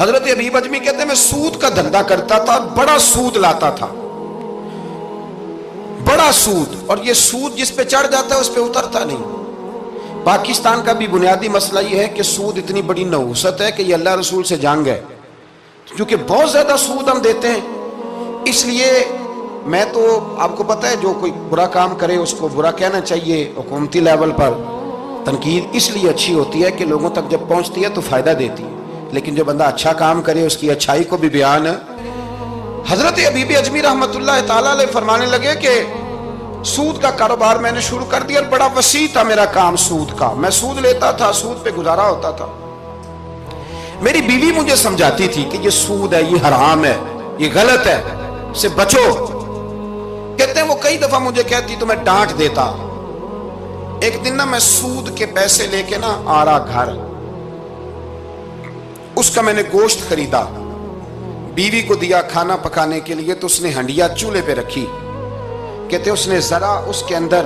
حضرت حبیب اجمی کہتے ہیں میں سود کا دھندا کرتا تھا، بڑا سود لاتا تھا، بڑا سود، اور یہ سود جس پہ چڑھ جاتا ہے اس پہ اترتا نہیں۔ پاکستان کا بھی بنیادی مسئلہ یہ ہے کہ سود اتنی بڑی نحوست ہے کہ یہ اللہ رسول سے جنگ ہے، کیونکہ بہت زیادہ سود ہم دیتے ہیں۔ اس لیے میں تو آپ کو پتہ ہے جو کوئی برا کام کرے اس کو برا کہنا چاہیے، حکومتی لیول پر تنقید اس لیے اچھی ہوتی ہے کہ لوگوں تک جب پہنچتی ہے تو فائدہ دیتی ہے، لیکن جو بندہ اچھا کام کرے اس کی اچھائی کو بھی بیان۔ حضرت حبیب اجمی رحمت اللہ تعالیٰ علیہ فرمانے لگے کہ سود کا کاروبار میں نے شروع کر دیا، اور بڑا وسیع تھا میرا کام سود کا، میں سود لیتا تھا، سود پہ گزارا ہوتا تھا۔ میری بیوی مجھے سمجھاتی تھی کہ یہ سود ہے، یہ حرام ہے، یہ غلط ہے، سے بچو۔ کہتے ہیں وہ کئی دفعہ مجھے کہتی تو میں ڈانٹ دیتا۔ ایک دن میں سود کے پیسے لے کے آ رہا گھر، اس کا میں نے گوشت خریدا، بیوی کو دیا کھانا پکانے کے لیے، تو اس نے ہنڈیا چولہے پہ رکھی۔ کہتے اس نے ذرا اس کے اندر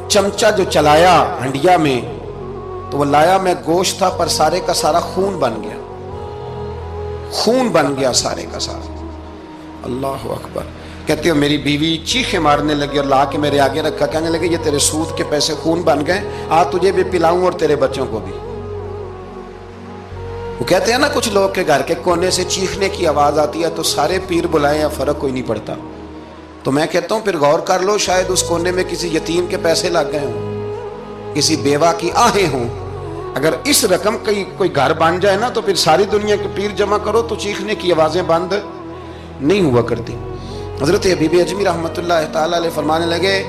چمچہ جو چلایا ہنڈیا میں، تو وہ لایا میں گوشت تھا پر سارے کا سارا خون بن گیا، خون بن گیا سارے کا سارا۔ اللہ اکبر۔ کہتے ہو میری بیوی چیخیں مارنے لگی اور لا کے میرے آگے رکھا، کہنے لگے یہ تیرے سود کے پیسے خون بن گئے، آ تجھے بھی پلاؤں اور تیرے بچوں کو بھی۔ وہ کہتے ہیں نا کچھ لوگ کے گھر کے کونے سے چیخنے کی آواز آتی ہے تو سارے پیر بلائیں یا فرق کوئی نہیں پڑتا۔ تو میں کہتا ہوں پھر غور کر لو، شاید اس کونے میں کسی یتیم کے پیسے لگ گئے ہوں، کسی بیوہ کی آہیں ہوں۔ اگر اس رقم کی کوئی گھر بن جائے نا تو پھر ساری دنیا کے پیر جمع کرو تو چیخنے کی آوازیں بند نہیں ہوا کرتی۔ حضرت حبیب اجمی رحمت اللہ تعالیٰ علیہ فرمانے لگے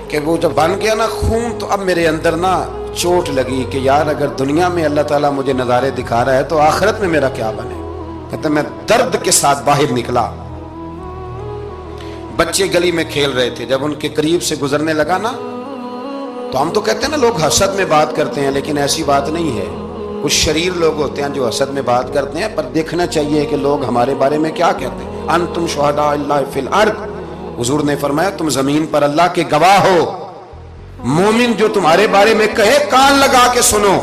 کہ وہ جب بن گیا نا خون، تو اب میرے اندر چوٹ لگی کہ یار اگر دنیا میں اللہ تعالیٰ مجھے نظارے دکھا رہا ہے تو آخرت میں میرا کیا بنے۔ کہتے میں درد کے ساتھ باہر نکلا۔ بچے گلی میں کھیل رہے تھے، جب ان کے قریب سے گزرنے لگا تو ہم تو کہتے ہیں نا لوگ حسد میں بات کرتے ہیں، لیکن ایسی بات نہیں ہے۔ کچھ شریر لوگ ہوتے ہیں جو حسد میں بات کرتے ہیں، پر دیکھنا چاہیے کہ لوگ ہمارے بارے میں کیا کہتے ہیں۔ انتم شہداء اللہ فی الارض، حضور نے فرمایا تم زمین پر اللہ کے گواہ ہو۔ مومن جو تمہارے بارے میں کہے کان لگا کے سنو۔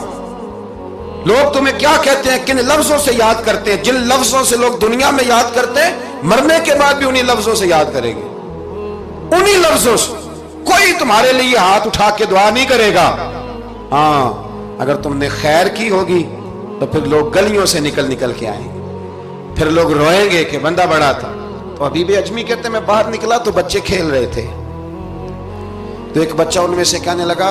لوگ تمہیں کیا کہتے ہیں، کن لفظوں سے یاد کرتے ہیں، جن لفظوں سے لوگ دنیا میں یاد کرتے ہیں مرنے کے بعد بھی انہی لفظوں سے یاد کریں گے، انہی لفظوں سے۔ کوئی تمہارے لیے ہاتھ اٹھا کے دعا نہیں کرے گا۔ ہاں اگر تم نے خیر کی ہوگی تو پھر لوگ گلیوں سے نکل نکل کے آئیں گے، پھر لوگ روئیں گے کہ بندہ بڑا تھا۔ تو حبیب اجمی کہتے ہیں میں باہر نکلا تو بچے کھیل رہے تھے، تو ایک بچہ ان میں سے کہنے لگا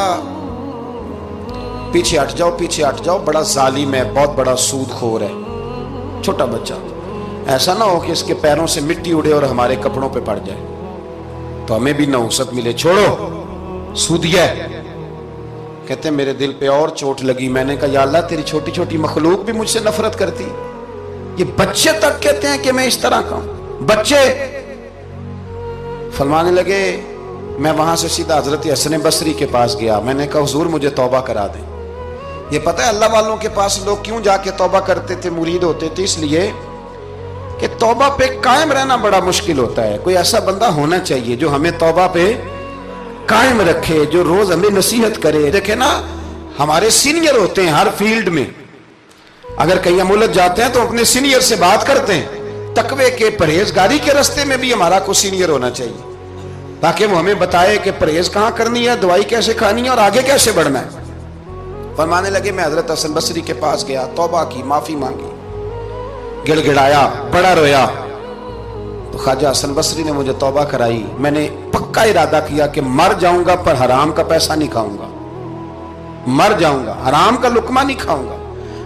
پیچھے ہٹ جاؤ، پیچھے ہٹ جاؤ، بڑا ظالم ہے، بہت بڑا سود خور ہے۔ چھوٹا بچہ، ایسا نہ ہو کہ اس کے پیروں سے مٹی اڑے اور ہمارے کپڑوں پہ پڑ جائے تو ہمیں بھی نحوست ملے، چھوڑو سودیہ ہے۔ کہتے ہیں میرے دل پہ اور چوٹ لگی، میں نے کہا یا اللہ تیری چھوٹی چھوٹی مخلوق بھی مجھ سے نفرت کرتی، یہ بچے تک کہتے ہیں کہ میں اس طرح کا ہوں۔ بچے فرمانے لگے، میں وہاں سے سیدھا حضرت حسن بصری کے پاس گیا، میں نے کہا حضور مجھے توبہ کرا دیں۔ یہ پتہ ہے اللہ والوں کے پاس لوگ کیوں جا کے توبہ کرتے تھے، مرید ہوتے تھے، اس لیے کہ توبہ پہ قائم رہنا بڑا مشکل ہوتا ہے۔ کوئی ایسا بندہ ہونا چاہیے جو ہمیں توبہ پہ قائم رکھے، جو روز ہمیں نصیحت کرے۔ دیکھیں نا ہمارے سینئر ہوتے ہیں ہر فیلڈ میں، اگر کہیں ہم الجھ جاتے ہیں تو اپنے سینئر سے بات کرتے ہیں۔ تقوی کے پرہیزگاری کے راستے میں بھی ہمارا کوئی سینئر ہونا چاہیے تاکہ وہ ہمیں بتائے کہ پرہیز کہاں کرنی ہے، دوائی کیسے کھانی ہے اور آگے کیسے بڑھنا ہے۔ فرمانے لگے میں حضرت حسن بصری کے پاس گیا، توبہ کی، معافی مانگی، گڑ گڑایا، بڑا رویا، تو خواجہ حسن بصری نے مجھے توبہ کرائی۔ میں نے پکا ارادہ کیا کہ مر جاؤں گا پر حرام کا پیسہ نہیں کھاؤں گا، مر جاؤں گا حرام کا لقمہ نہیں کھاؤں گا۔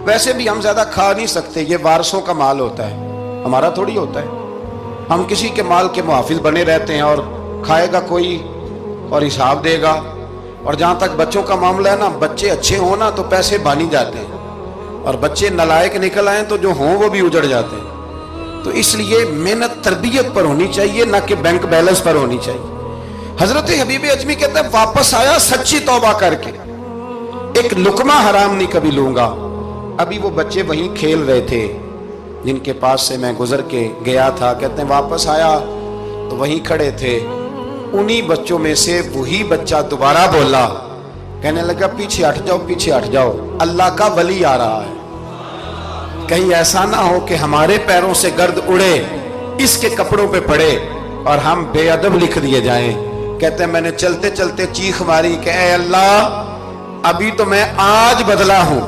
ویسے بھی ہم زیادہ کھا نہیں سکتے، یہ وارثوں کا مال ہوتا ہے، ہمارا تھوڑی ہوتا ہے۔ ہم کسی کے مال کے محافظ بنے رہتے ہیں، اور کھائے گا کوئی اور حساب دے گا۔ اور جہاں تک بچوں کا معاملہ ہے نا، بچے اچھے ہوں نا تو پیسے بانی جاتے ہیں، اور بچے نالائق نکل آئیں تو جو ہوں وہ بھی اجڑ جاتے ہیں۔ تو اس لیے محنت تربیت پر ہونی چاہیے، نہ کہ بینک بیلنس پر ہونی چاہیے۔ حضرت حبیب اجمی کہتے ہیں واپس آیا سچی توبہ کر کے، ایک لقمہ حرام نہیں کبھی لوں گا۔ ابھی وہ بچے وہیں کھیل رہے تھے جن کے پاس سے میں گزر کے گیا تھا۔ کہتے ہیں واپس آیا تو وہیں کھڑے تھے، انہی بچوں میں سے وہی بچہ دوبارہ بولا، کہنے لگا پیچھے ہٹ جاؤ، پیچھے ہٹ جاؤ، اللہ کا ولی آ رہا ہے۔ کہیں ایسا نہ ہو کہ ہمارے پیروں سے گرد اڑے، اس کے کپڑوں پہ پڑے اور ہم بے ادب لکھ دیے جائیں۔ کہتے ہیں میں نے چلتے چلتے چیخ ماری کہ اے اللہ ابھی تو میں آج بدلا ہوں،